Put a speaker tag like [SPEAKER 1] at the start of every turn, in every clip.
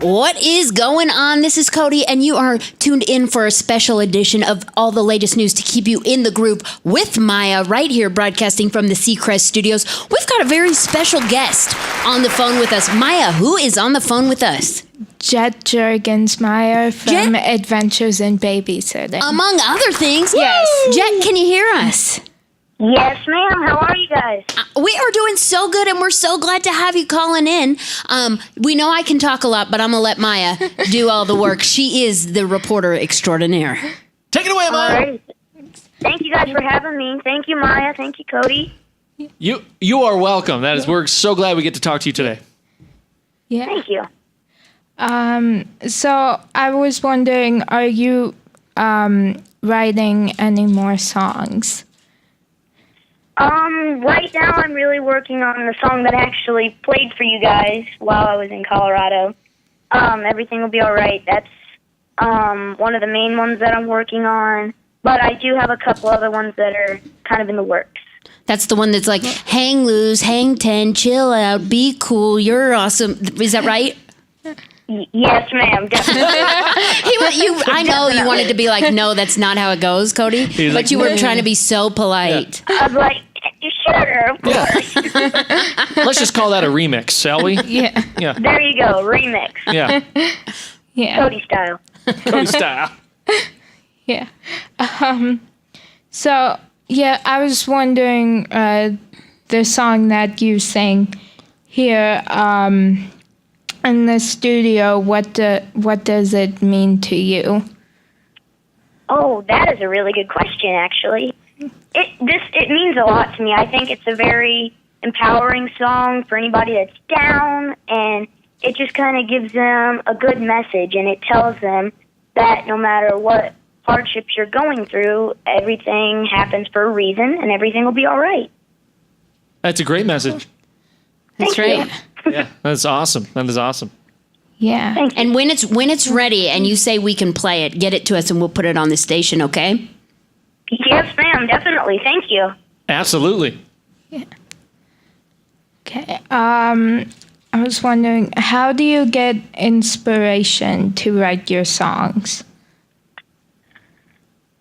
[SPEAKER 1] What is going on? This is Cody, and you are tuned in for a special edition of all the latest news to keep you in the groove with Maya, right here broadcasting from the Seacrest Studios. We've got a very special guest on the phone with us. Maya, who is on the phone with us?
[SPEAKER 2] Jet Jurgensmeyer from Adventures in Babysitting.
[SPEAKER 1] Among other things.
[SPEAKER 2] Yes.
[SPEAKER 1] Jet, can you hear us?
[SPEAKER 3] Yes, ma'am. How are you guys?
[SPEAKER 1] We are doing so good, and we're so glad to have you calling in. We know I can talk a lot, but I'm going to let Maya do all the work. She is the reporter extraordinaire.
[SPEAKER 4] Take it away, Maya.
[SPEAKER 3] All right. Thank you guys for having me. Thank you, Maya. Thank you, Cody.
[SPEAKER 4] You are welcome. We're so glad we get to talk to you today.
[SPEAKER 2] Yeah.
[SPEAKER 3] Thank you.
[SPEAKER 2] So I was wondering, are you writing any more songs?
[SPEAKER 3] Right now I'm really working on the song that I actually played for you guys while I was in Colorado. Everything Will Be Alright. That's one of the main ones that I'm working on. But I do have a couple other ones that are kind of in the works.
[SPEAKER 1] That's the one that's like, hang loose, hang 10, chill out, be cool, you're awesome. Is that right?
[SPEAKER 3] Yes, ma'am. Definitely.
[SPEAKER 1] I know you wanted to be like, no, that's not how it goes, Cody. But
[SPEAKER 4] like,
[SPEAKER 1] you were trying to be so polite.
[SPEAKER 3] I was like, sure, of course.
[SPEAKER 4] Let's just call that a remix, shall we?
[SPEAKER 2] Yeah.
[SPEAKER 4] Yeah.
[SPEAKER 3] There you go, remix.
[SPEAKER 4] Yeah.
[SPEAKER 2] Yeah.
[SPEAKER 3] Cody style.
[SPEAKER 4] Cody style.
[SPEAKER 2] Yeah. So, yeah, I was wondering, the song that you sang here, in the studio, what does it mean to you?
[SPEAKER 3] Oh, that is a really good question, actually. It means a lot to me. I think it's a very empowering song for anybody that's down, and it just kind of gives them a good message, and it tells them that no matter what hardships you're going through, everything happens for a reason, and everything will be all right.
[SPEAKER 4] That's a great message.
[SPEAKER 1] That's
[SPEAKER 3] Thank
[SPEAKER 1] right.
[SPEAKER 4] Yeah, that's awesome. That is awesome.
[SPEAKER 2] Yeah.
[SPEAKER 3] Thank you.
[SPEAKER 1] And when it's ready and you say we can play it, get it to us and we'll put it on the station, okay?
[SPEAKER 3] Yes, ma'am, definitely. Thank you.
[SPEAKER 4] Absolutely.
[SPEAKER 2] Yeah. Okay. I was wondering, how do you get inspiration to write your songs?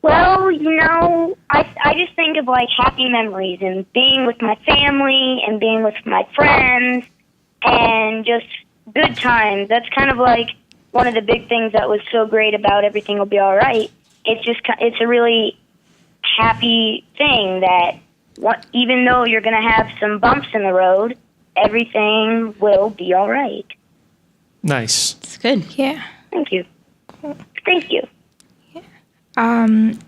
[SPEAKER 3] Well, I just think of like happy memories and being with my family and being with my friends and just good times. That's kind of like one of the big things that was so great about Everything Will Be All Right. It's a really happy thing that even though you're going to have some bumps in the road, everything will be all right.
[SPEAKER 4] Nice.
[SPEAKER 1] It's good.
[SPEAKER 2] Yeah.
[SPEAKER 3] Thank you. Thank you.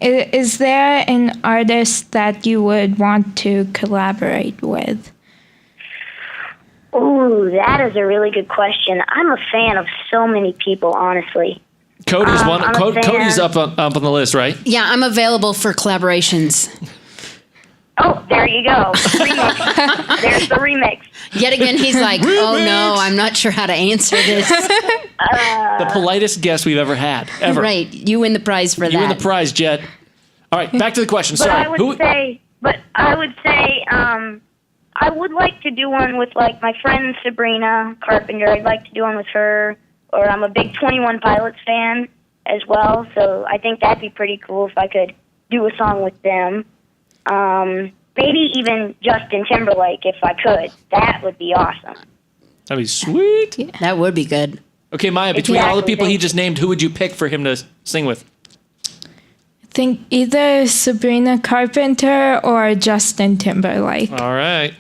[SPEAKER 2] Is there an artist that you would want to collaborate with?
[SPEAKER 3] Ooh, that is a really good question. I'm a fan of so many people, honestly.
[SPEAKER 4] Cody's one.
[SPEAKER 3] I'm a fan.
[SPEAKER 4] Cody's up on the list, right?
[SPEAKER 1] Yeah, I'm available for collaborations.
[SPEAKER 3] Oh, there you go. Remix. There's the remix.
[SPEAKER 1] Yet again, he's like, oh no, I'm not sure how to answer this.
[SPEAKER 4] The politest guest we've ever had, ever.
[SPEAKER 1] Right, you win the prize for that.
[SPEAKER 4] You win the prize, Jet. All right, back to the question.
[SPEAKER 3] But
[SPEAKER 4] Sorry.
[SPEAKER 3] I would say, I would like to do one with like my friend Sabrina Carpenter. I'd like to do one with her. Or I'm a big 21 Pilots fan as well, so I think that'd be pretty cool if I could do a song with them. Maybe even Justin Timberlake if I could. That would be awesome.
[SPEAKER 4] That'd be sweet.
[SPEAKER 2] Yeah.
[SPEAKER 1] That would be good.
[SPEAKER 4] Okay, Maya, between all the people he just named, who would you pick for him to sing with?
[SPEAKER 2] I think either Sabrina Carpenter or Justin Timberlake.
[SPEAKER 4] All right.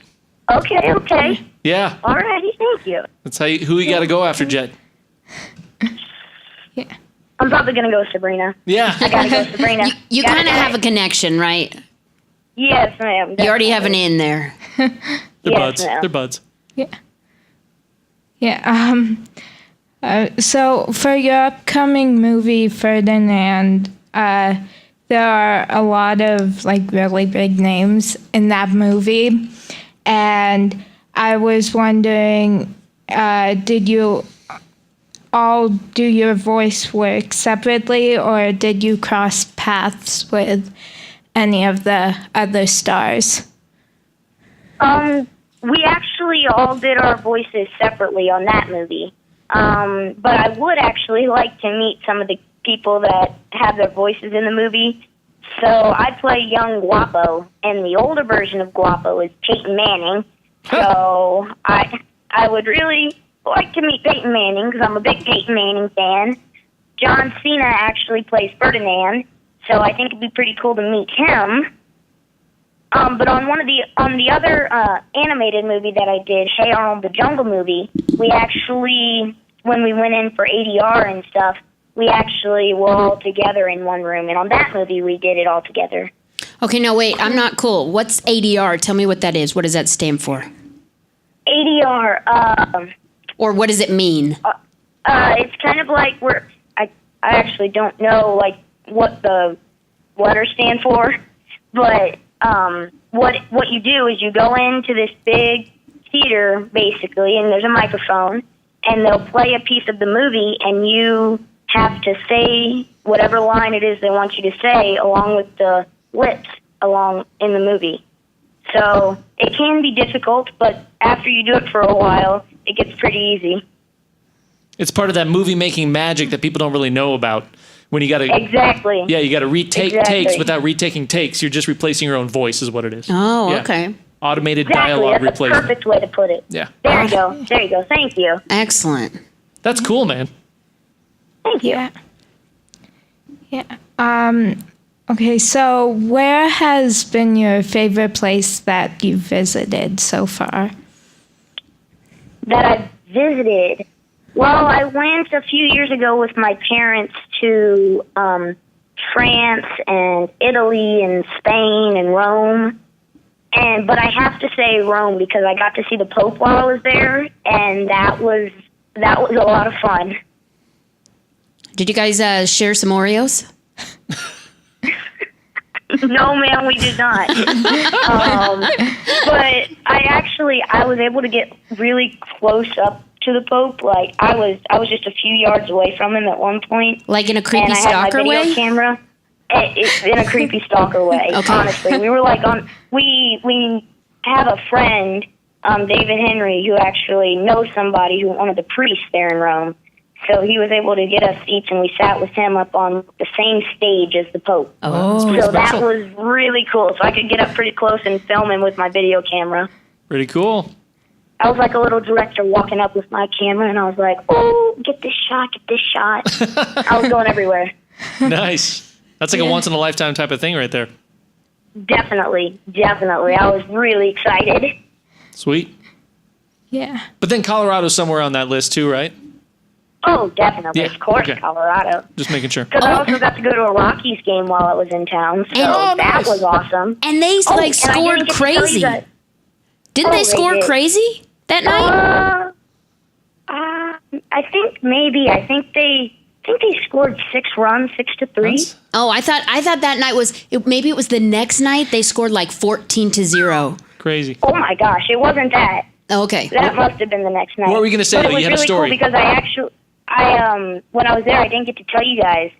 [SPEAKER 3] Okay.
[SPEAKER 4] Yeah.
[SPEAKER 3] All righty, thank you.
[SPEAKER 4] That's who you got to go after, Jet.
[SPEAKER 2] Yeah.
[SPEAKER 3] I'm probably going to go Sabrina.
[SPEAKER 4] Yeah.
[SPEAKER 3] I got to go Sabrina.
[SPEAKER 1] You kind of have a connection, right?
[SPEAKER 3] Yes, ma'am.
[SPEAKER 1] You already have an in there.
[SPEAKER 4] They're
[SPEAKER 3] Yes,
[SPEAKER 4] buds.
[SPEAKER 3] ma'am.
[SPEAKER 4] They're buds.
[SPEAKER 2] Yeah. Yeah. So for your upcoming movie, Ferdinand, there are a lot of like really big names in that movie. And I was wondering, did you all do your voice work separately, or did you cross paths with any of the other stars?
[SPEAKER 3] We actually all did our voices separately on that movie. But I would actually like to meet some of the people that have their voices in the movie. So I play young Guapo, and the older version of Guapo is Peyton Manning. So I would really like to meet Peyton Manning because I'm a big Peyton Manning fan. John Cena actually plays Ferdinand, so I think it'd be pretty cool to meet him. But on the other animated movie that I did, Hey Arnold, the Jungle movie, we actually, when we went in for ADR and stuff, we actually were all together in one room. And on that movie, we did it all together.
[SPEAKER 1] Okay, now wait, I'm not cool. What's ADR? Tell me what that is. What does that stand for?
[SPEAKER 3] ADR,
[SPEAKER 1] Or what does it mean?
[SPEAKER 3] it's kind of like I actually don't know like what the letters stand for, but what you do is you go into this big theater basically, and there's a microphone, and they'll play a piece of the movie, and you have to say whatever line it is they want you to say along with the lips along in the movie. So it can be difficult, but after you do it for a while, it gets pretty easy.
[SPEAKER 4] It's part of that movie making magic that people don't really know about. When you got to
[SPEAKER 3] Exactly.
[SPEAKER 4] Yeah, you got to retake
[SPEAKER 3] Exactly.
[SPEAKER 4] takes without retaking takes. You're just replacing your own voice, is what it is.
[SPEAKER 1] Oh,
[SPEAKER 4] Yeah.
[SPEAKER 1] okay.
[SPEAKER 4] Automated
[SPEAKER 3] Exactly.
[SPEAKER 4] dialogue
[SPEAKER 3] That's the
[SPEAKER 4] replacement.
[SPEAKER 3] perfect way to put it.
[SPEAKER 4] Yeah,
[SPEAKER 3] There you go. There you go. Thank you.
[SPEAKER 1] Excellent.
[SPEAKER 4] that's cool, man.
[SPEAKER 3] Thank you.
[SPEAKER 2] Yeah. Okay, so where has been your favorite place that you've visited so far?
[SPEAKER 3] That I visited. Well, I went a few years ago with my parents to France and Italy and Spain and Rome. But I have to say Rome because I got to see the Pope while I was there, and that was a lot of fun.
[SPEAKER 1] Did you guys share some Oreos?
[SPEAKER 3] No, ma'am, we did not. But I was able to get really close up to the Pope. Like I was just a few yards away from him at one point.
[SPEAKER 1] Like in a creepy
[SPEAKER 3] And I had my
[SPEAKER 1] stalker
[SPEAKER 3] video
[SPEAKER 1] way?
[SPEAKER 3] camera. It's in a creepy stalker way.
[SPEAKER 1] Okay.
[SPEAKER 3] Honestly, we were like we have a friend, David Henry, who actually knows somebody one of the priests there in Rome. So he was able to get us seats, and we sat with him up on the same stage as the Pope.
[SPEAKER 1] Oh.
[SPEAKER 3] So that
[SPEAKER 4] special.
[SPEAKER 3] was really cool. So I could get up pretty close and film him with my video camera.
[SPEAKER 4] Pretty cool.
[SPEAKER 3] I was like a little director walking up with my camera, and I was like, oh, get this shot, get this shot. I was going everywhere.
[SPEAKER 4] Nice. That's like a once in a lifetime type of thing right there.
[SPEAKER 3] Definitely. I was really excited.
[SPEAKER 4] Sweet.
[SPEAKER 2] Yeah.
[SPEAKER 4] But then Colorado's somewhere on that list too, right?
[SPEAKER 3] Oh, definitely.
[SPEAKER 4] Yeah,
[SPEAKER 3] Of course,
[SPEAKER 4] okay.
[SPEAKER 3] Colorado.
[SPEAKER 4] Just making sure.
[SPEAKER 3] Because I also got to go to a Rockies game while I was in town, so
[SPEAKER 1] Oh,
[SPEAKER 3] that
[SPEAKER 4] nice.
[SPEAKER 3] was awesome.
[SPEAKER 1] And they
[SPEAKER 3] Oh,
[SPEAKER 1] like
[SPEAKER 3] and I
[SPEAKER 1] scored
[SPEAKER 3] didn't get to tell you
[SPEAKER 1] crazy.
[SPEAKER 3] that-
[SPEAKER 1] Didn't
[SPEAKER 3] Oh,
[SPEAKER 1] they
[SPEAKER 3] they
[SPEAKER 1] score
[SPEAKER 3] did.
[SPEAKER 1] crazy that night?
[SPEAKER 3] I think maybe. I think they scored 6 runs, 6-3.
[SPEAKER 4] That's-
[SPEAKER 1] Oh, I thought that night maybe it was the next night they scored like 14-0.
[SPEAKER 4] Crazy.
[SPEAKER 3] Oh my gosh, it wasn't that.
[SPEAKER 1] Oh, okay.
[SPEAKER 3] That must have been the next night.
[SPEAKER 4] What were you gonna say,
[SPEAKER 3] But
[SPEAKER 4] though?
[SPEAKER 3] it was
[SPEAKER 4] You had a
[SPEAKER 3] really
[SPEAKER 4] story.
[SPEAKER 3] cool because when I was there, I didn't get to tell you guys.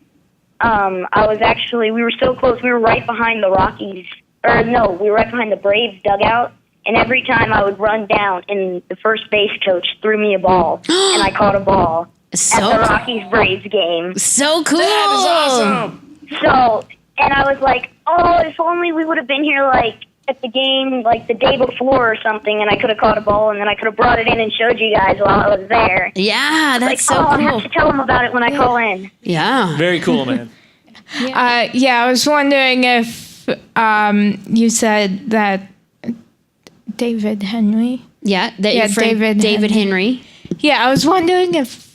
[SPEAKER 3] We were so close. We were right behind the Rockies. Or no, we were right behind the Braves dugout. And every time I would run down, and the first base coach threw me a ball, and I caught a ball at
[SPEAKER 1] So
[SPEAKER 3] the Rockies Braves game.
[SPEAKER 1] so cool.
[SPEAKER 4] That is awesome.
[SPEAKER 3] So, and I was like, oh, if only we would have been here like at the game like the day before or something, and I could have caught a ball, and then I could have brought it in and showed you guys while I was there.
[SPEAKER 1] Yeah, that's
[SPEAKER 3] Like,
[SPEAKER 1] so
[SPEAKER 3] I have
[SPEAKER 1] cool.
[SPEAKER 3] to tell them about it when I call in.
[SPEAKER 1] Yeah.
[SPEAKER 4] Very cool, man.
[SPEAKER 2] Yeah, I was wondering if you said that David Henry.
[SPEAKER 1] Yeah, that
[SPEAKER 2] Yeah,
[SPEAKER 1] your friend
[SPEAKER 2] David
[SPEAKER 1] Henry.
[SPEAKER 2] Yeah, I was wondering if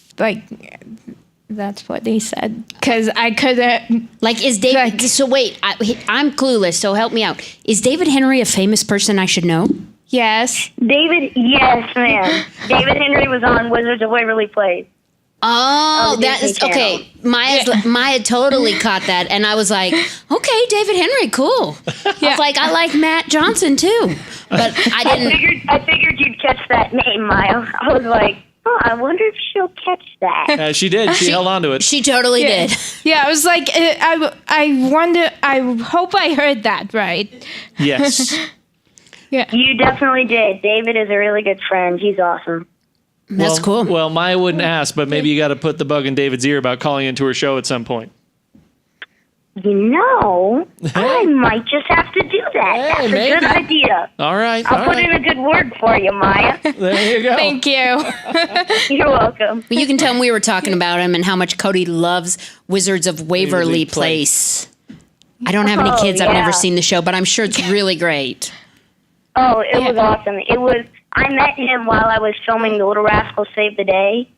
[SPEAKER 2] that's what they said because I couldn't.
[SPEAKER 1] Like, is David?
[SPEAKER 2] Like-
[SPEAKER 1] So wait, I'm clueless. So help me out. Is David Henry a famous person I should know?
[SPEAKER 2] Yes.
[SPEAKER 3] David, yes, ma'am. David Henry was on Wizards of Waverly Place.
[SPEAKER 1] Oh,
[SPEAKER 3] On the
[SPEAKER 1] that
[SPEAKER 3] Disney
[SPEAKER 1] is okay. Maya totally caught that, and I was like, okay, David Henry, cool. I was like, I like Matt Johnson too, but I didn't.
[SPEAKER 3] I figured you'd catch that name, Maya. I was like, oh, I wonder if she'll catch that.
[SPEAKER 4] She did. She held on to it.
[SPEAKER 1] She totally
[SPEAKER 2] Yeah.
[SPEAKER 1] did.
[SPEAKER 2] Yeah, I was like, I wonder. I hope I heard that right.
[SPEAKER 4] Yes.
[SPEAKER 2] Yeah.
[SPEAKER 3] You definitely did. David is a really good friend. He's awesome.
[SPEAKER 1] That's cool.
[SPEAKER 4] Well, Maya wouldn't ask, but maybe you got to put the bug in David's ear about calling into her show at some point.
[SPEAKER 3] You know, I might just have to do that. That's a
[SPEAKER 4] maybe.
[SPEAKER 3] good idea.
[SPEAKER 4] All right.
[SPEAKER 3] I'll put in a good word for you, Maya.
[SPEAKER 4] There you go.
[SPEAKER 2] Thank you.
[SPEAKER 3] You're welcome.
[SPEAKER 1] Well, you can tell him we were talking about him and how much Cody loves Wizards of Waverly Place. I don't have any
[SPEAKER 3] Oh,
[SPEAKER 1] kids. I've
[SPEAKER 3] yeah.
[SPEAKER 1] never seen the show, but I'm sure it's really great.
[SPEAKER 3] Oh, it was awesome. I met him while I was filming The Little Rascals Save the Day,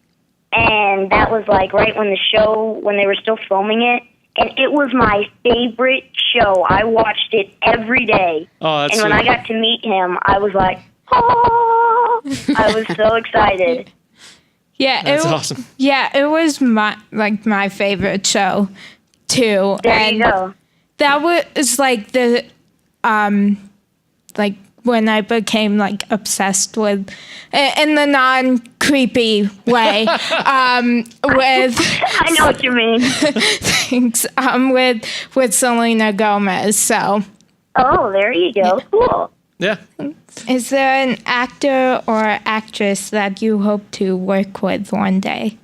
[SPEAKER 3] and that was like right when they were still filming it, and it was my favorite show. I watched it every day.
[SPEAKER 4] Oh, that's
[SPEAKER 3] and when I
[SPEAKER 4] sweet.
[SPEAKER 3] got to meet him, I was like, oh, I was so excited.
[SPEAKER 2] Yeah,
[SPEAKER 4] That's awesome.
[SPEAKER 2] Yeah, it was my favorite show too.
[SPEAKER 3] There you go.
[SPEAKER 2] That was like the like when I became like obsessed with, in the non-creepy way, with
[SPEAKER 3] I know what you mean.
[SPEAKER 2] things with Selena Gomez. So,
[SPEAKER 3] Oh, there you go. Cool.
[SPEAKER 4] Yeah.
[SPEAKER 2] is there an actor or actress that you hope to work with one day?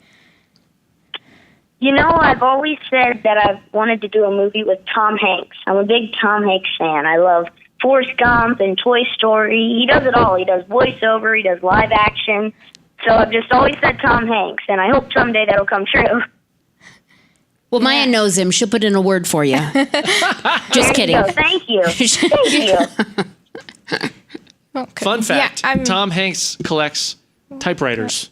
[SPEAKER 3] You know, I've always said that I've wanted to do a movie with Tom Hanks. I'm a big Tom Hanks fan. I love Forrest Gump and Toy Story. He does it all. He does voiceover. He does live action. So I've just always said Tom Hanks, and I hope someday that'll come true.
[SPEAKER 1] Well, Maya knows him. She'll put in a word for you. Just kidding.
[SPEAKER 3] So thank you. Thank you.
[SPEAKER 2] Okay.
[SPEAKER 4] Fun fact,
[SPEAKER 2] Yeah,
[SPEAKER 4] Tom Hanks collects typewriters.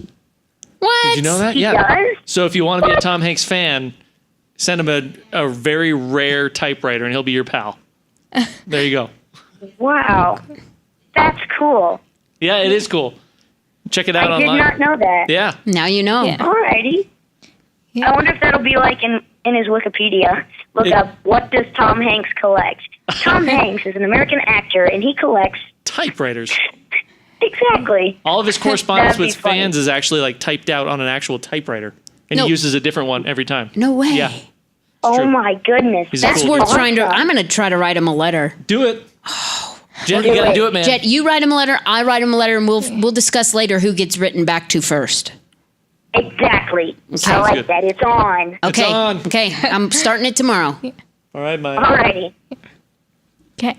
[SPEAKER 1] What?
[SPEAKER 4] Did you know that?
[SPEAKER 3] He
[SPEAKER 4] Yeah.
[SPEAKER 3] does?
[SPEAKER 4] So if you want to be a Tom Hanks fan, send him a very rare typewriter and he'll be your pal. There you go.
[SPEAKER 3] Wow. That's cool.
[SPEAKER 4] Yeah, it is cool. Check it out
[SPEAKER 3] I did
[SPEAKER 4] online.
[SPEAKER 3] not know that.
[SPEAKER 4] Yeah.
[SPEAKER 1] Now you know.
[SPEAKER 2] Yeah.
[SPEAKER 3] Alrighty.
[SPEAKER 2] Yeah.
[SPEAKER 3] I wonder if that'll be like in his Wikipedia. Look up, what does Tom Hanks collect? Tom Hanks is an American actor, and he collects...
[SPEAKER 4] Typewriters.
[SPEAKER 3] Exactly.
[SPEAKER 4] All of his correspondence
[SPEAKER 3] That'd be
[SPEAKER 4] with fans is actually like typed out on an actual typewriter. And
[SPEAKER 1] No.
[SPEAKER 4] he uses a different one every time.
[SPEAKER 1] No way.
[SPEAKER 4] Yeah.
[SPEAKER 3] Oh
[SPEAKER 4] true.
[SPEAKER 3] my goodness.
[SPEAKER 4] He's a
[SPEAKER 3] That's
[SPEAKER 4] cool
[SPEAKER 1] We're
[SPEAKER 4] dude.
[SPEAKER 1] trying to.
[SPEAKER 3] awesome.
[SPEAKER 1] I'm going to try to write him a letter.
[SPEAKER 4] Do it. Jet, you gotta do it, man.
[SPEAKER 1] Jet, you write him a letter. I write him a letter, and we'll discuss later who gets written back to first.
[SPEAKER 3] Exactly. I
[SPEAKER 4] Sounds
[SPEAKER 3] like
[SPEAKER 4] good.
[SPEAKER 3] that. It's on.
[SPEAKER 1] Okay.
[SPEAKER 4] on.
[SPEAKER 1] Okay. I'm starting it tomorrow.
[SPEAKER 4] All right, Mike.
[SPEAKER 3] Alrighty.
[SPEAKER 2] Okay.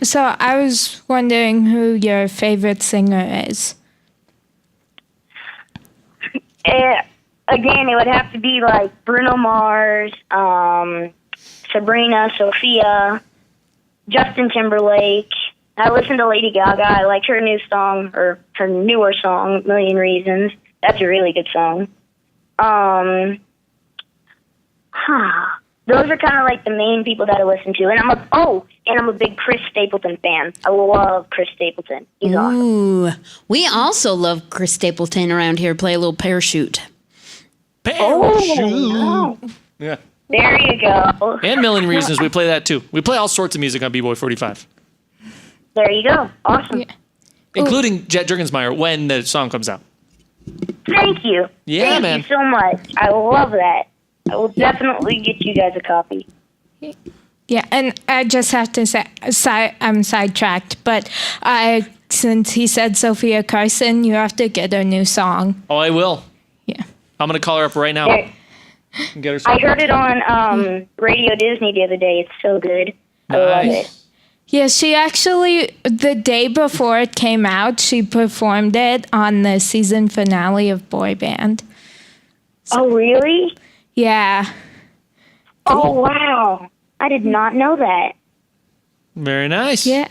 [SPEAKER 2] So I was wondering who your favorite singer is.
[SPEAKER 3] Again, it would have to be like Bruno Mars, Sabrina, Sophia, Justin Timberlake. I listen to Lady Gaga. I like her new song, or her newer song, Million Reasons. That's a really good song. Those are kind of like the main people that I listen to. And I'm a big Chris Stapleton fan. I love Chris Stapleton. He's awesome.
[SPEAKER 1] Ooh. We also love Chris Stapleton around here. Play a little parachute.
[SPEAKER 3] Oh,
[SPEAKER 4] Yeah.
[SPEAKER 3] there you go.
[SPEAKER 4] And Million Reasons, we play that too. We play all sorts of music on B-Boy 45,
[SPEAKER 3] There you go. Awesome.
[SPEAKER 2] Yeah.
[SPEAKER 4] including Jet Jurgensmeyer when the song comes out.
[SPEAKER 3] Thank you.
[SPEAKER 4] Yeah,
[SPEAKER 3] Thank
[SPEAKER 4] man.
[SPEAKER 3] you so much. I love that. I will definitely get you guys a copy.
[SPEAKER 2] Yeah, and I just have to say, I'm sidetracked, but since he said Sophia Carson, you have to get a new song.
[SPEAKER 4] Oh, I will.
[SPEAKER 2] Yeah.
[SPEAKER 4] I'm going to call her up right now
[SPEAKER 3] There-
[SPEAKER 4] and get her
[SPEAKER 3] I
[SPEAKER 4] some.
[SPEAKER 3] heard it on Radio Disney the other day. It's so good. I love it.
[SPEAKER 2] Yeah, she actually, the day before it came out, she performed it on the season finale of Boy Band.
[SPEAKER 3] Oh, really?
[SPEAKER 2] Yeah.
[SPEAKER 3] Oh, wow. I did not know that.
[SPEAKER 4] Very nice.
[SPEAKER 2] Yeah.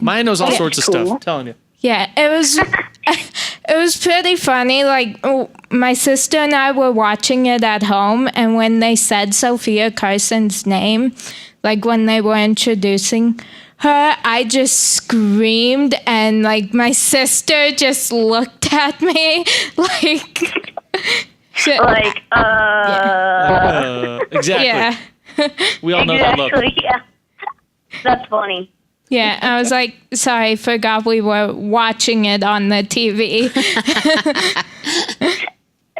[SPEAKER 4] Maya knows all sorts of
[SPEAKER 3] cool.
[SPEAKER 4] stuff. I'm telling you.
[SPEAKER 2] Yeah, it was pretty funny. Like, my sister and I were watching it at home, and when they said Sophia Carson's name, like when they were introducing her, I just screamed, and like my sister just looked at me like,
[SPEAKER 3] Like,
[SPEAKER 4] Exactly.
[SPEAKER 2] yeah.
[SPEAKER 4] We all know that look.
[SPEAKER 3] exactly, yeah. That's funny.
[SPEAKER 2] Yeah, I was like, sorry, forgot we were watching it on the TV.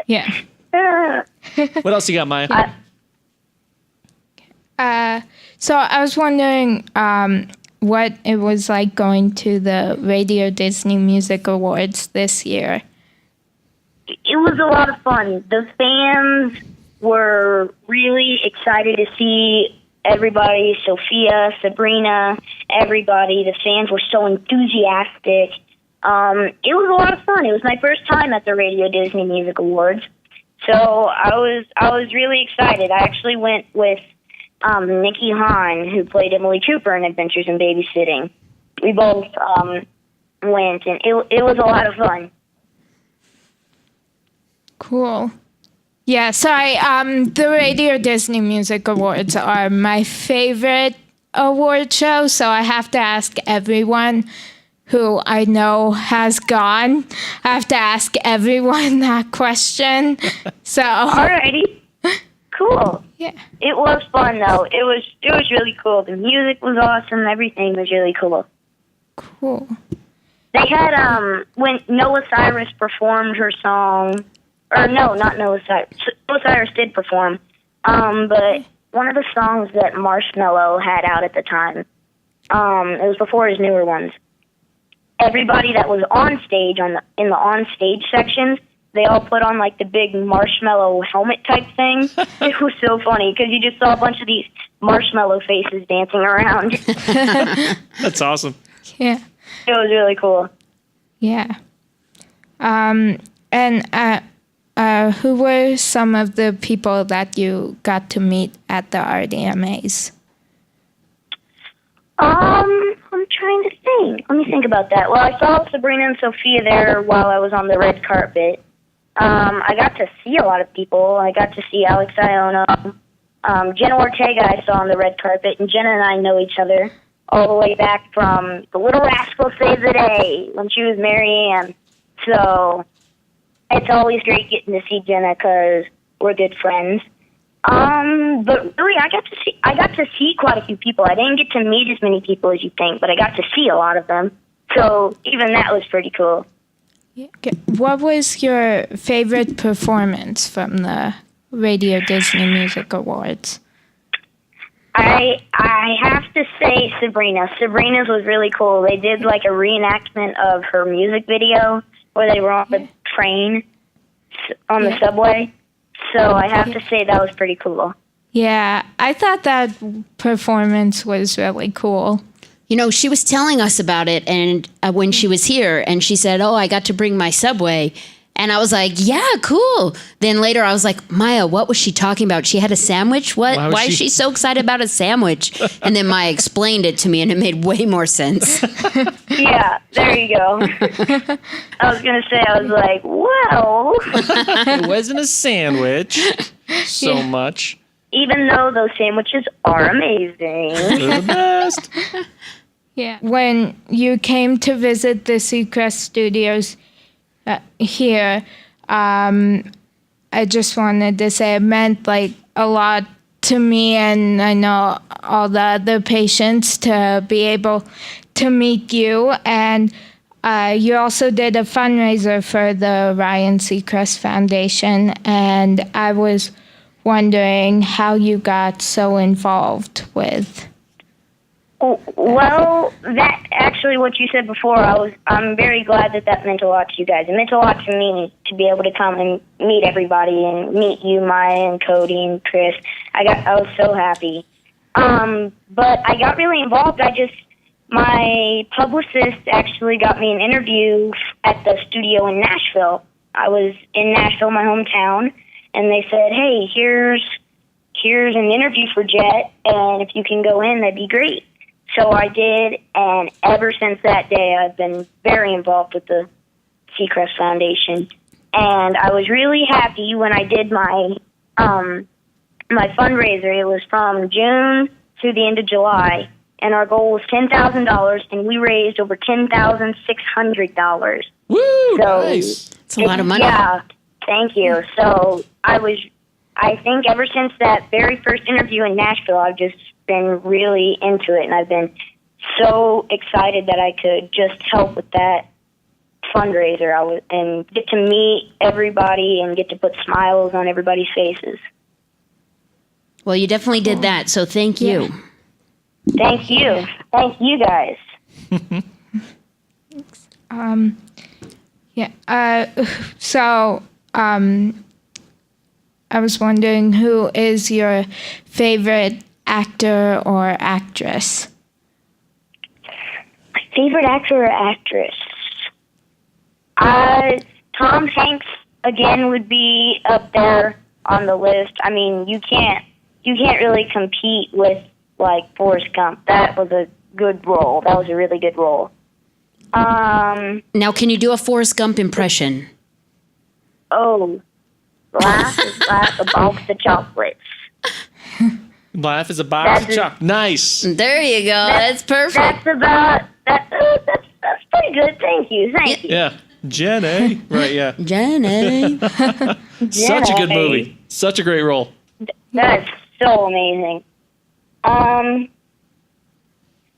[SPEAKER 2] Yeah.
[SPEAKER 4] What else you got, Maya?
[SPEAKER 2] So I was wondering, what it was like going to the Radio Disney Music Awards this year.
[SPEAKER 3] It was a lot of fun. The fans were really excited to see everybody, Sophia, Sabrina, everybody. The fans were so enthusiastic. It was a lot of fun. It was my first time at the Radio Disney Music Awards, so I was really excited. I actually went with Nikki Hahn, who played Emily Cooper in Adventures in Babysitting. We both went, and it was a lot of fun.
[SPEAKER 2] Cool. Yeah, sorry. The Radio Disney Music Awards are my favorite award show, so I have to ask everyone who I know has gone. I have to ask everyone that question. So.
[SPEAKER 3] Alrighty. Cool.
[SPEAKER 2] Yeah.
[SPEAKER 3] It was fun though. It was really cool. The music was awesome. Everything was really cool.
[SPEAKER 2] Cool.
[SPEAKER 3] They had when Noah Cyrus performed her song, or no, not Noah Cyrus. Noah Cyrus did perform, but one of the songs that Marshmello had out at the time, it was before his newer ones. Everybody that was on stage in the on stage sections, they all put on like the big marshmallow helmet type thing. It was so funny because you just saw a bunch of these marshmallow faces dancing around.
[SPEAKER 4] That's awesome.
[SPEAKER 2] Yeah.
[SPEAKER 3] It was really cool.
[SPEAKER 2] Yeah. And who were some of the people that you got to meet at the RDMAs?
[SPEAKER 3] I'm trying to think. Let me think about that. Well, I saw Sabrina and Sophia there while I was on the red carpet. I got to see a lot of people. I got to see Alex Iona. Jenna Ortega I saw on the red carpet, and Jenna and I know each other all the way back from The Little Rascal Save the Day when she was Mary Ann. So it's always great getting to see Jenna because we're good friends. But really, I got to see quite a few people. I didn't get to meet as many people as you think, but I got to see a lot of them. So even that was pretty cool.
[SPEAKER 2] Okay. What was your favorite performance from the Radio Disney Music Awards?
[SPEAKER 3] I have to say Sabrina. Sabrina's was really cool. They did like a reenactment of her music video where they were on the train, on the subway. So I have to say that was pretty cool.
[SPEAKER 2] Yeah, I thought that performance was really cool.
[SPEAKER 1] You know, she was telling us about it and when she was here, and she said, "Oh, I got to bring my Subway." And I was like, "Yeah, cool." Then later I was like, "Maya, what was she talking about? She had a sandwich? Why is she so excited about a sandwich?" And then Maya explained it to me, and it made way more sense.
[SPEAKER 3] Yeah, there you go. I was going to say, I was like, well.
[SPEAKER 4] It wasn't a sandwich so much.
[SPEAKER 3] Even though those sandwiches are amazing.
[SPEAKER 4] They're the best.
[SPEAKER 2] Yeah. When you came to visit the Seacrest Studios here, I just wanted to say it meant like a lot to me, and I know all the other patients, to be able to meet you. And you also did a fundraiser for the Ryan Seacrest Foundation, and I was wondering how you got so involved with.
[SPEAKER 3] Well, that actually what you said before, I'm very glad that meant a lot to you guys. It meant a lot to me to be able to come and meet everybody and meet you, Maya and Cody and Chris. I was so happy. But I got really involved. My publicist actually got me an interview at the studio in Nashville. I was in Nashville, my hometown, and they said, "Hey, here's an interview for Jet, and if you can go in, that'd be great." So I did, and ever since that day, I've been very involved with the Seacrest Foundation. And I was really happy when I did my fundraiser. It was from June to the end of July, and our goal was $10,000, and we raised over $10,600.
[SPEAKER 4] Woo!
[SPEAKER 3] So
[SPEAKER 4] Nice.
[SPEAKER 1] It's a lot of money.
[SPEAKER 3] Yeah, thank you. So I think ever since that very first interview in Nashville, I've just been really into it, and I've been so excited that I could just help with that fundraiser. And get to meet everybody and get to put smiles on everybody's faces.
[SPEAKER 1] Well, you definitely did that, so thank you.
[SPEAKER 3] Thank you. Thank you guys.
[SPEAKER 2] I was wondering, who is your favorite actor or actress?
[SPEAKER 3] My favorite actor or actress? Tom Hanks again would be up there on the list. I mean, you can't really compete with like Forrest Gump. That was a good role. That was a really good role.
[SPEAKER 1] Now, can you do a Forrest Gump impression?
[SPEAKER 3] Oh, life is like a box of chocolates.
[SPEAKER 4] Life is a box of chocolate. Nice.
[SPEAKER 1] There you go. That's perfect.
[SPEAKER 3] That's pretty good. Thank you.
[SPEAKER 4] Yeah. Jenny. Right, yeah.
[SPEAKER 1] Jenny.
[SPEAKER 4] Such a good movie. Such a great role.
[SPEAKER 3] That's so amazing. Trying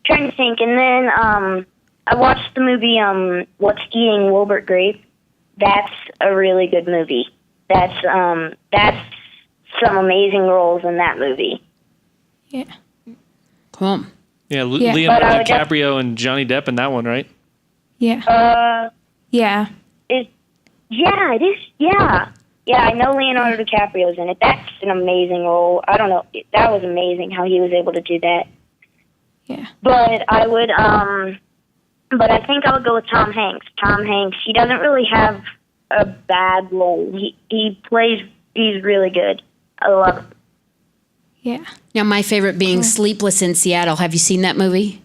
[SPEAKER 3] to think, and then I watched the movie What's Eating Wilbur Grape. That's a really good movie. That's some amazing roles in that movie.
[SPEAKER 2] Yeah.
[SPEAKER 1] Cool.
[SPEAKER 4] Yeah, Leonardo DiCaprio and Johnny Depp in that one, right?
[SPEAKER 2] Yeah. Yeah.
[SPEAKER 3] It is. Yeah, I know Leonardo DiCaprio's in it. That's an amazing role. I don't know. That was amazing how he was able to do that.
[SPEAKER 2] Yeah.
[SPEAKER 3] But I think I would go with Tom Hanks. Tom Hanks, he doesn't really have a bad role. He's really good. I love it.
[SPEAKER 2] Yeah.
[SPEAKER 1] Now, my favorite being Sleepless in Seattle. Have you seen that movie?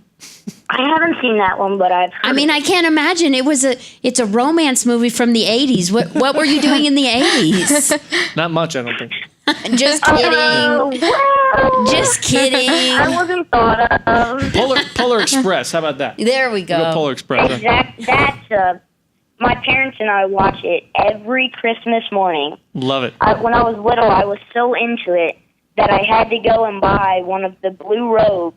[SPEAKER 3] I haven't seen that one, but I've heard
[SPEAKER 1] I can't imagine. It's a romance movie from the 80s. What were you doing in the 80s?
[SPEAKER 4] Not much, I don't think.
[SPEAKER 1] Just kidding.
[SPEAKER 3] well,
[SPEAKER 1] Just kidding.
[SPEAKER 3] I wasn't thought of.
[SPEAKER 4] Polar Express, how about that?
[SPEAKER 1] There we go.
[SPEAKER 4] Polar Express.
[SPEAKER 3] That's my parents and I watch it every Christmas morning.
[SPEAKER 4] Love it.
[SPEAKER 3] When I was little, I was so into it that I had to go and buy one of the blue robes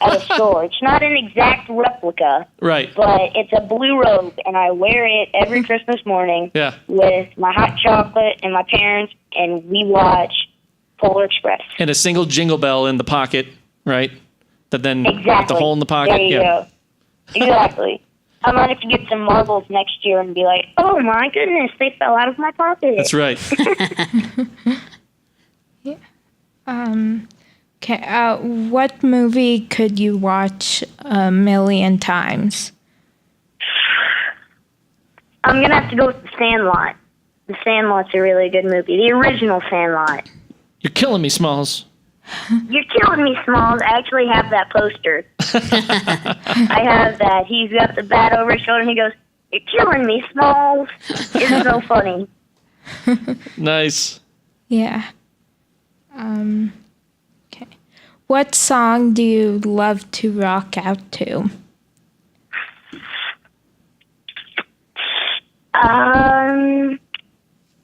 [SPEAKER 3] at a store. It's not an exact replica,
[SPEAKER 4] Right.
[SPEAKER 3] but it's a blue robe, and I wear it every Christmas morning with my hot chocolate and my parents, and we watch Polar Express.
[SPEAKER 4] And a single jingle bell in the pocket, right? That then
[SPEAKER 3] Exactly.
[SPEAKER 4] with the hole in the pocket.
[SPEAKER 3] There you go. Exactly. I might have to get some marbles next year and be like, oh my goodness, they fell out of my pocket.
[SPEAKER 4] That's right.
[SPEAKER 2] Okay. What movie could you watch a million times?
[SPEAKER 3] I'm going to have to go with The Sandlot. The Sandlot's a really good movie. The original Sandlot.
[SPEAKER 4] You're killing me, Smalls.
[SPEAKER 3] You're killing me, Smalls. I actually have that poster. I have that. He's got the bat over his shoulder and he goes, you're killing me, Smalls. It's so funny.
[SPEAKER 4] Nice.
[SPEAKER 2] Yeah. Okay. What song do you love to rock out to?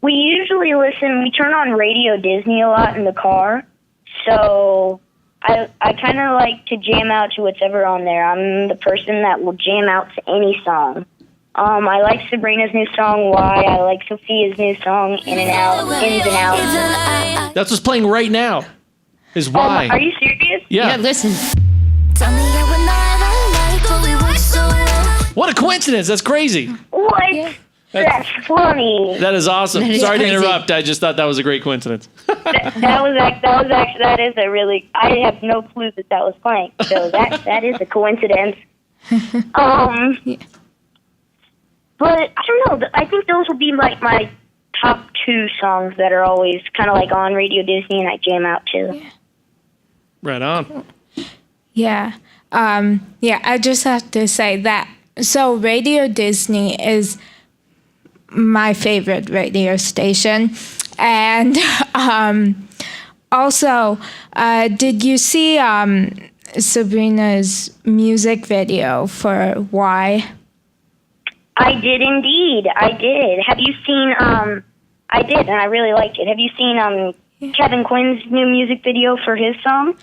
[SPEAKER 3] We usually we turn on Radio Disney a lot in the car. So I kind of like to jam out to whatever on there. I'm the person that will jam out to any song. I like Sabrina's new song, Why. I like Sophia's new song, In and Out, Ins and Out.
[SPEAKER 4] That's what's playing right now. Is Why.
[SPEAKER 3] Are you serious?
[SPEAKER 1] Yeah, listen.
[SPEAKER 4] What a coincidence. That's crazy.
[SPEAKER 3] What?
[SPEAKER 2] Yeah.
[SPEAKER 3] That's funny.
[SPEAKER 4] That is awesome.
[SPEAKER 1] That is
[SPEAKER 4] Sorry
[SPEAKER 1] crazy.
[SPEAKER 4] to interrupt. I just thought that was a great coincidence.
[SPEAKER 3] That is a really, I have no clue that was playing. So that is a coincidence. But I don't know. I think those will be like my top two songs that are always kind of like on Radio Disney and I jam out to.
[SPEAKER 4] Right on.
[SPEAKER 2] Yeah. I just have to say that. So Radio Disney is my favorite radio station. And also, did you see Sabrina's music video for Why?
[SPEAKER 3] I did indeed. I did. Have you seen, I did, and I really liked it. Have you seen Kevin Quinn's new music video for his song?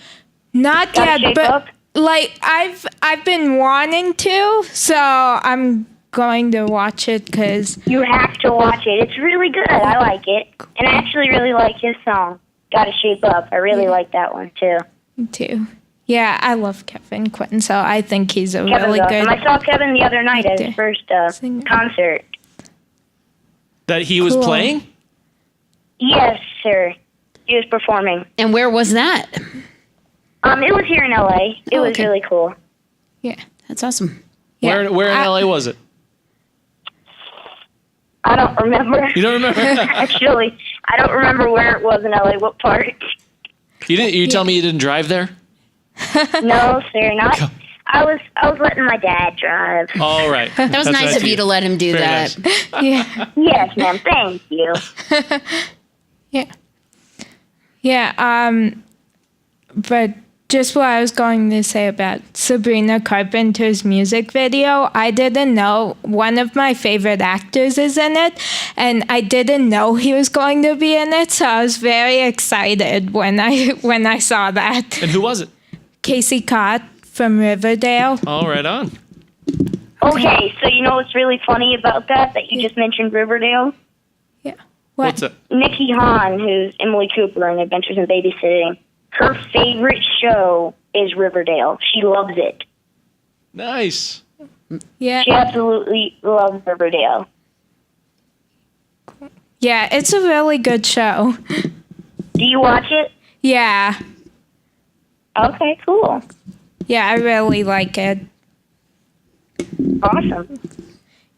[SPEAKER 2] Not
[SPEAKER 3] Gotta
[SPEAKER 2] yet,
[SPEAKER 3] Shape
[SPEAKER 2] but
[SPEAKER 3] Up?
[SPEAKER 2] like I've been wanting to, so I'm going to watch it because
[SPEAKER 3] You have to watch it. It's really good. I like it. And I actually really like his song, Gotta Shape Up. I really like that one, too.
[SPEAKER 2] too. Yeah, I love Kevin Quinn, so I think he's a
[SPEAKER 3] Kevin's
[SPEAKER 2] really
[SPEAKER 3] awesome.
[SPEAKER 2] good.
[SPEAKER 3] I saw Kevin the other night at his first
[SPEAKER 2] Singer.
[SPEAKER 3] concert.
[SPEAKER 4] That he was
[SPEAKER 2] Cool.
[SPEAKER 4] playing?
[SPEAKER 3] Yes, sir. He was performing.
[SPEAKER 1] And where was that?
[SPEAKER 3] It was here in LA. It was
[SPEAKER 1] okay.
[SPEAKER 3] really cool.
[SPEAKER 2] Yeah.
[SPEAKER 1] That's awesome.
[SPEAKER 2] Yeah.
[SPEAKER 4] Where in LA was it?
[SPEAKER 3] I don't remember.
[SPEAKER 4] You don't remember?
[SPEAKER 3] Actually, I don't remember where it was in LA. What part?
[SPEAKER 4] You didn't. You tell me you didn't drive there?
[SPEAKER 3] No, sir, not. I was letting my dad drive.
[SPEAKER 4] All right.
[SPEAKER 1] That was nice of you to let him do
[SPEAKER 4] Very
[SPEAKER 1] that.
[SPEAKER 4] nice.
[SPEAKER 2] Yeah.
[SPEAKER 3] Yes, ma'am. Thank you.
[SPEAKER 2] Yeah. Yeah, but just what I was going to say about Sabrina Carpenter's music video, I didn't know one of my favorite actors is in it, and I didn't know he was going to be in it, so I was very excited when I saw that.
[SPEAKER 4] And who was it?
[SPEAKER 2] Casey Cott from Riverdale.
[SPEAKER 4] Oh, right on.
[SPEAKER 3] Okay, so you know what's really funny about that you just mentioned Riverdale?
[SPEAKER 2] Yeah. What?
[SPEAKER 4] What's it?
[SPEAKER 3] Nikki Hahn, who's Emily Cooper in Adventures in Babysitting, her favorite show is Riverdale. She loves it.
[SPEAKER 4] Nice.
[SPEAKER 2] Yeah.
[SPEAKER 3] She absolutely loves Riverdale.
[SPEAKER 2] Yeah, it's a really good show.
[SPEAKER 3] Do you watch it?
[SPEAKER 2] Yeah.
[SPEAKER 3] Okay, cool.
[SPEAKER 2] Yeah, I really like it.
[SPEAKER 3] Awesome.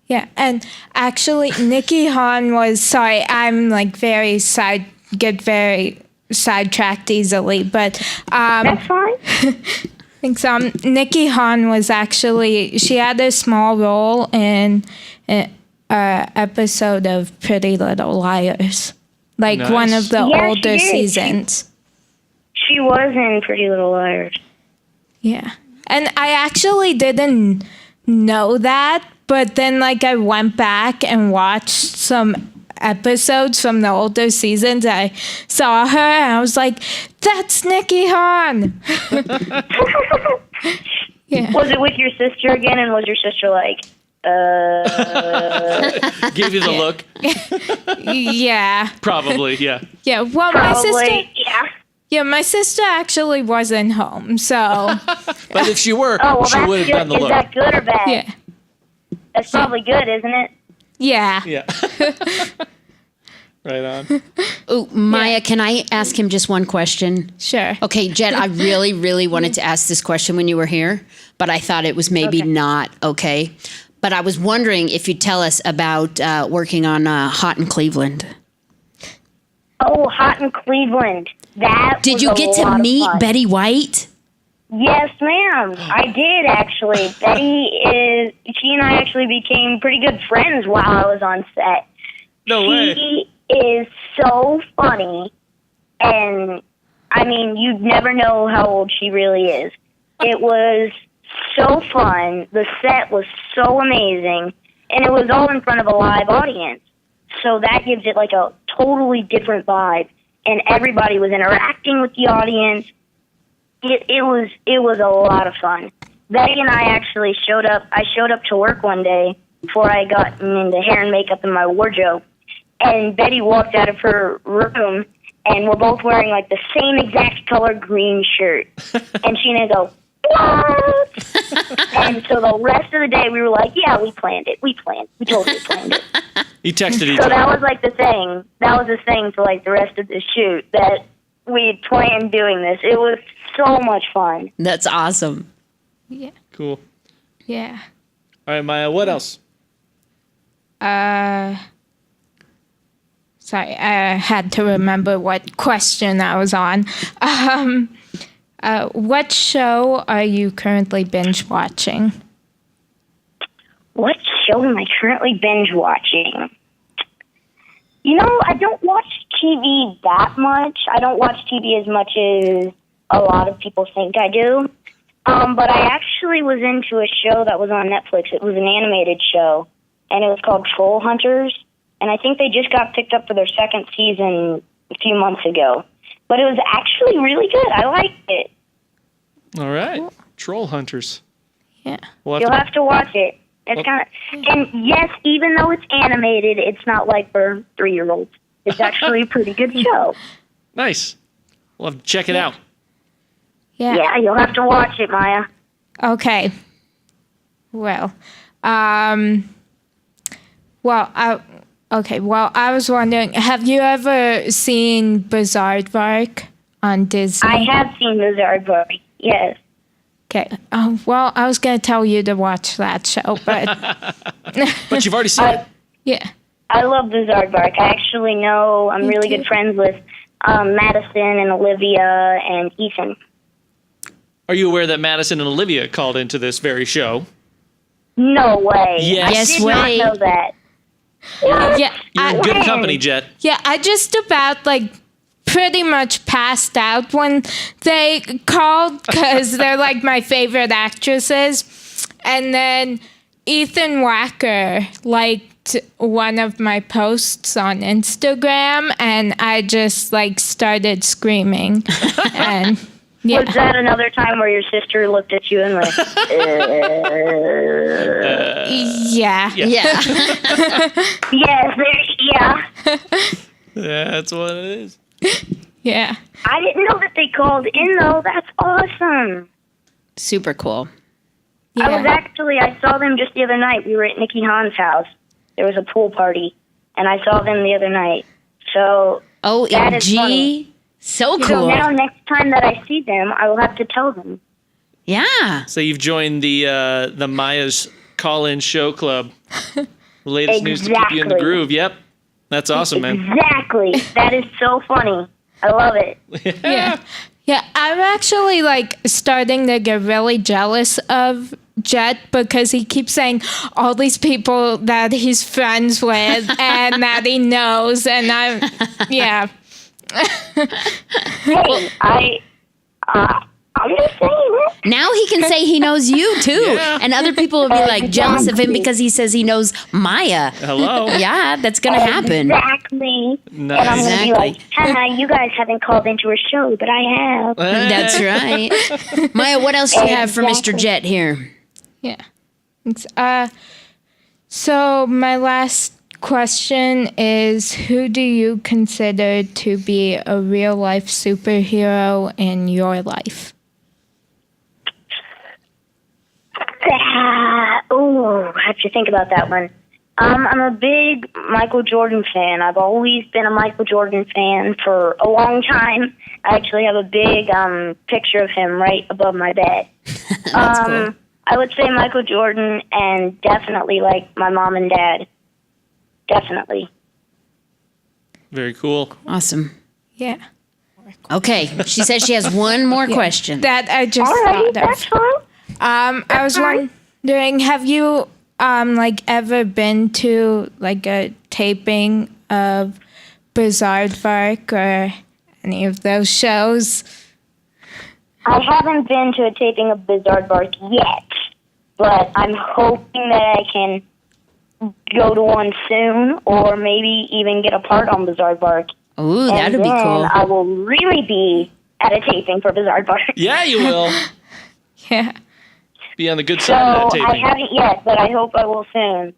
[SPEAKER 2] Yeah, and actually, Nikki Hahn was sorry. I'm like very sidetracked easily, but
[SPEAKER 3] That's fine.
[SPEAKER 2] thanks. Nikki Hahn was actually she had a small role in an episode of Pretty Little Liars, like one
[SPEAKER 4] Nice.
[SPEAKER 2] of the
[SPEAKER 3] Yeah, she
[SPEAKER 2] older
[SPEAKER 3] did.
[SPEAKER 2] seasons.
[SPEAKER 3] She was in Pretty Little Liars.
[SPEAKER 2] Yeah, and I actually didn't know that, but then like I went back and watched some episodes from the older seasons. I saw her and I was like, that's Nikki Hahn. Yeah.
[SPEAKER 3] Was it with your sister again, and was your sister like,
[SPEAKER 4] Gave you the look?
[SPEAKER 2] Yeah.
[SPEAKER 4] Probably, yeah.
[SPEAKER 2] Yeah. Well,
[SPEAKER 3] probably,
[SPEAKER 2] my sister actually wasn't home, so
[SPEAKER 4] But if she were,
[SPEAKER 3] Oh, well,
[SPEAKER 4] she
[SPEAKER 3] that's
[SPEAKER 4] would have
[SPEAKER 3] good.
[SPEAKER 4] done the
[SPEAKER 3] Is
[SPEAKER 4] look.
[SPEAKER 3] that good or bad?
[SPEAKER 2] yeah.
[SPEAKER 3] That's probably good, isn't it?
[SPEAKER 2] Yeah.
[SPEAKER 4] Yeah. Right on.
[SPEAKER 1] Oh, Maya, can I ask him just one question?
[SPEAKER 2] Sure.
[SPEAKER 1] Okay, Jet, I really, really wanted to ask this question when you were here, but I thought it was maybe not okay. But I was wondering if you'd tell us about working on Hot in Cleveland.
[SPEAKER 3] Oh, Hot in Cleveland. That
[SPEAKER 1] Did
[SPEAKER 3] was
[SPEAKER 1] you
[SPEAKER 3] a
[SPEAKER 1] get
[SPEAKER 3] lot
[SPEAKER 1] to
[SPEAKER 3] of
[SPEAKER 1] meet
[SPEAKER 3] fun.
[SPEAKER 1] Betty White?
[SPEAKER 3] Yes, ma'am. I did, actually. She and I actually became pretty good friends while I was on set.
[SPEAKER 4] No way.
[SPEAKER 3] She is so funny, and I mean, you'd never know how old she really is. It was so fun. The set was so amazing, and it was all in front of a live audience. So that gives it like a totally different vibe, and everybody was interacting with the audience. It was a lot of fun. Betty and I actually showed up. I showed up to work one day before I got into hair and makeup in my wardrobe, and Betty walked out of her room, and we're both wearing like the same exact color green shirt, and she and I go, what? And so the rest of the day we were like, yeah, we planned it. We totally planned it.
[SPEAKER 4] You texted each
[SPEAKER 3] So that
[SPEAKER 4] other.
[SPEAKER 3] was like the thing. That was the thing for like the rest of the shoot, that we planned doing this. It was so much fun.
[SPEAKER 1] That's awesome.
[SPEAKER 2] Yeah.
[SPEAKER 4] Cool.
[SPEAKER 2] Yeah.
[SPEAKER 4] All right, Maya, what else?
[SPEAKER 2] Sorry, I had to remember what question I was on. What show are you currently binge watching?
[SPEAKER 3] What show am I currently binge watching? You know, I don't watch TV that much. I don't watch TV as much as a lot of people think I do. But I actually was into a show that was on Netflix. It was an animated show, and it was called Troll Hunters. And I think they just got picked up for their second season a few months ago. But it was actually really good. I liked it.
[SPEAKER 4] All right. Troll Hunters.
[SPEAKER 2] Yeah.
[SPEAKER 4] We'll
[SPEAKER 3] You'll have to watch it. It's kind of, and yes, even though it's animated, it's not like for 3-year-olds. It's actually a pretty good show.
[SPEAKER 4] Nice. We'll have to check it out.
[SPEAKER 3] Yeah, you'll have to watch it, Maya.
[SPEAKER 2] Okay. Well, I was wondering, have you ever seen Bizaardvark on Disney?
[SPEAKER 3] I have seen Bizaardvark, yes.
[SPEAKER 2] Okay. Oh, well, I was going to tell you to watch that show, but
[SPEAKER 4] But you've already seen it.
[SPEAKER 2] yeah.
[SPEAKER 3] I love Bizaardvark. I actually know I'm really good friends with Madison and Olivia and Ethan.
[SPEAKER 4] Are you aware that Madison and Olivia called into this very show?
[SPEAKER 3] No way.
[SPEAKER 4] Yes.
[SPEAKER 3] I did
[SPEAKER 1] way.
[SPEAKER 3] not know that.
[SPEAKER 2] Yeah.
[SPEAKER 4] You're in good company, Jet.
[SPEAKER 2] Yeah, I just about pretty much passed out when they called because they're my favorite actresses. And then Ethan Wacker liked one of my posts on Instagram, and I just started screaming. And yeah.
[SPEAKER 3] Was that another time where your sister looked at you and went,
[SPEAKER 2] Yeah.
[SPEAKER 1] Yeah.
[SPEAKER 3] yes, yeah.
[SPEAKER 4] That's what it is.
[SPEAKER 2] Yeah.
[SPEAKER 3] I didn't know that they called in, though. That's awesome.
[SPEAKER 1] Super cool.
[SPEAKER 3] I saw them just the other night. We were at Nikki Hahn's house. There was a pool party, and I saw them the other night. So, that is funny.
[SPEAKER 1] OMG. So
[SPEAKER 3] So
[SPEAKER 1] cool.
[SPEAKER 3] now next time that I see them, I will have to tell them.
[SPEAKER 1] Yeah.
[SPEAKER 4] So you've joined the Maya's call-in show club. The latest news to keep you in the
[SPEAKER 3] Exactly.
[SPEAKER 4] groove. Yep. That's awesome, man.
[SPEAKER 3] Exactly. That is so funny. I love it.
[SPEAKER 2] Yeah. Yeah, I'm actually starting to get really jealous of Jet because he keeps saying all these people that he's friends with and that he knows, and yeah.
[SPEAKER 3] Hey, I'm just saying it.
[SPEAKER 1] Now he can say he knows you too.
[SPEAKER 4] Yeah.
[SPEAKER 1] And other people will be jealous of him because he says he knows Maya.
[SPEAKER 4] Hello.
[SPEAKER 1] Yeah, that's going to happen.
[SPEAKER 3] Exactly.
[SPEAKER 4] Nice.
[SPEAKER 3] And I'm going to be like,
[SPEAKER 1] Exactly.
[SPEAKER 3] haha, you guys haven't called into a show, but I have.
[SPEAKER 1] That's right. Maya, what else do you have for Mr.
[SPEAKER 3] Exactly.
[SPEAKER 1] Jet here?
[SPEAKER 2] Yeah. So my last question is, who do you consider to be a real life superhero in your life?
[SPEAKER 3] I have to think about that one. I'm a big Michael Jordan fan. I've always been a Michael Jordan fan for a long time. I actually have a big picture of him right above my bed.
[SPEAKER 1] That's cool.
[SPEAKER 3] I would say Michael Jordan and definitely my mom and dad. Definitely.
[SPEAKER 4] Very cool.
[SPEAKER 1] Awesome.
[SPEAKER 2] Yeah.
[SPEAKER 1] Okay, she says she has one more question.
[SPEAKER 2] That I just
[SPEAKER 3] All right,
[SPEAKER 2] thought
[SPEAKER 3] that's
[SPEAKER 2] of.
[SPEAKER 3] fine.
[SPEAKER 2] I was wondering, have you ever been to a taping of Bizaardvark or any of those shows?
[SPEAKER 3] I haven't been to a taping of Bizaardvark yet, but I'm hoping that I can go to one soon, or maybe even get a part on Bizaardvark.
[SPEAKER 1] Ooh, that'd be cool.
[SPEAKER 3] I will really be at a taping for Bizaardvark.
[SPEAKER 4] Yeah, you will.
[SPEAKER 2] Yeah.
[SPEAKER 4] Be on the good
[SPEAKER 3] So
[SPEAKER 4] side of that
[SPEAKER 3] I
[SPEAKER 4] taping.
[SPEAKER 3] haven't yet, but I hope I will soon.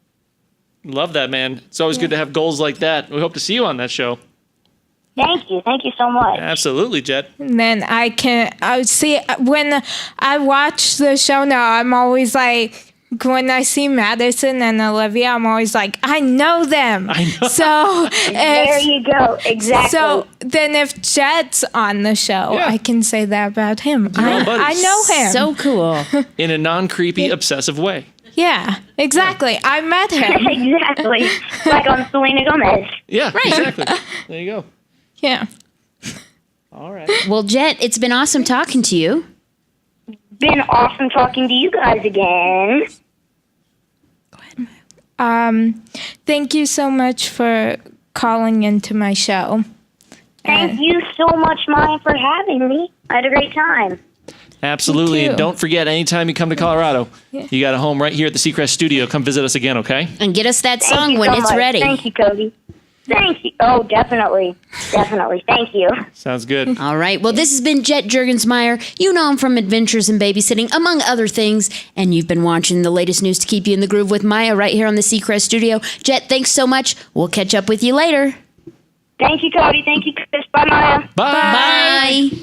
[SPEAKER 4] Love that, man. It's always good to have goals like that. We hope to see you on that show.
[SPEAKER 3] Thank you so much.
[SPEAKER 4] Absolutely, Jet.
[SPEAKER 2] And then I see when I watch the show now, I'm always when I see Madison and Olivia, I'm always I know them.
[SPEAKER 4] I know.
[SPEAKER 2] So
[SPEAKER 3] There you go. Exactly.
[SPEAKER 2] So then if Jet's on the show,
[SPEAKER 4] Yeah.
[SPEAKER 2] I can say that about him.
[SPEAKER 4] You're all buddies.
[SPEAKER 2] I know him.
[SPEAKER 1] So cool.
[SPEAKER 4] In a non-creepy, obsessive way.
[SPEAKER 2] yeah, exactly. I met him.
[SPEAKER 3] exactly. Like on Selena Gomez.
[SPEAKER 4] Yeah, exactly. There you go.
[SPEAKER 2] Yeah.
[SPEAKER 4] All right.
[SPEAKER 1] Well, Jet, it's been awesome talking to you.
[SPEAKER 3] Been awesome talking to you guys again.
[SPEAKER 2] Thank you so much for calling into my show.
[SPEAKER 3] Thank you so much, Maya, for having me. I had a great time.
[SPEAKER 4] Absolutely.
[SPEAKER 2] Thank
[SPEAKER 4] And
[SPEAKER 2] you.
[SPEAKER 4] don't forget, anytime you come to Colorado, you got a home right here at the Seacrest Studio. Come visit us again, okay?
[SPEAKER 1] And get us that
[SPEAKER 3] Thank
[SPEAKER 1] song
[SPEAKER 3] you
[SPEAKER 1] when
[SPEAKER 3] so
[SPEAKER 1] it's
[SPEAKER 3] much.
[SPEAKER 1] ready.
[SPEAKER 3] Thank you, Cody. Thank you. Oh, definitely. Definitely. Thank you.
[SPEAKER 4] Sounds good.
[SPEAKER 1] All right. Well, this has been Jet Jurgensmeyer. You know him from Adventures in Babysitting, among other things. And you've been watching the latest news to keep you in the groove with Maya right here on the Seacrest Studio. Jet, thanks so much. We'll catch up with you later.
[SPEAKER 3] Thank you, Cody. Thank you, Chris. Bye, Maya.
[SPEAKER 4] Bye.
[SPEAKER 1] Bye.